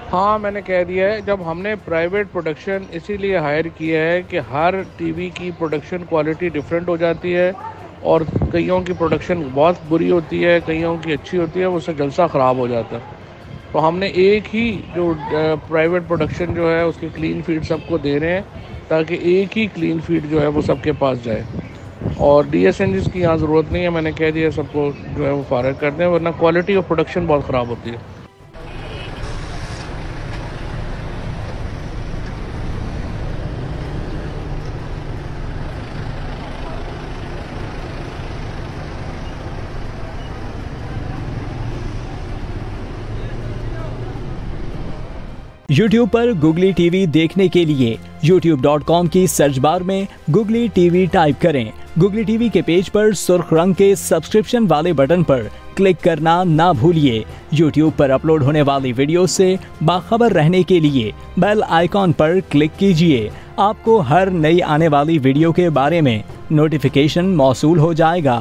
हाँ, मैंने कह दिया है। जब हमने प्राइवेट प्रोडक्शन इसीलिए हायर किया है कि हर टीवी की प्रोडक्शन क्वालिटी डिफरेंट हो जाती है और कईयों की प्रोडक्शन बहुत बुरी होती है, कईयों की अच्छी होती है, उससे जलसा ख़राब हो जाता है। तो हमने एक ही जो प्राइवेट प्रोडक्शन जो है उसकी क्लीन फीड सबको दे रहे हैं, ताकि एक ही क्लीन फीड जो है वो सबके पास जाए। और डीएसएनजीज़ की यहाँ ज़रूरत नहीं है, मैंने कह दिया सबको जो है वो फारग कर दें, वरना क्वालिटी ऑफ प्रोडक्शन बहुत ख़राब होती है। YouTube पर गुगली टीवी देखने के लिए youtube.com की सर्च बार में गुगली टीवी टाइप करें। गुगली टीवी के पेज पर सुर्ख रंग के सब्सक्रिप्शन वाले बटन पर क्लिक करना ना भूलिए। YouTube पर अपलोड होने वाली वीडियो से बाखबर रहने के लिए बेल आइकॉन पर क्लिक कीजिए। आपको हर नई आने वाली वीडियो के बारे में नोटिफिकेशन मौसूल हो जाएगा।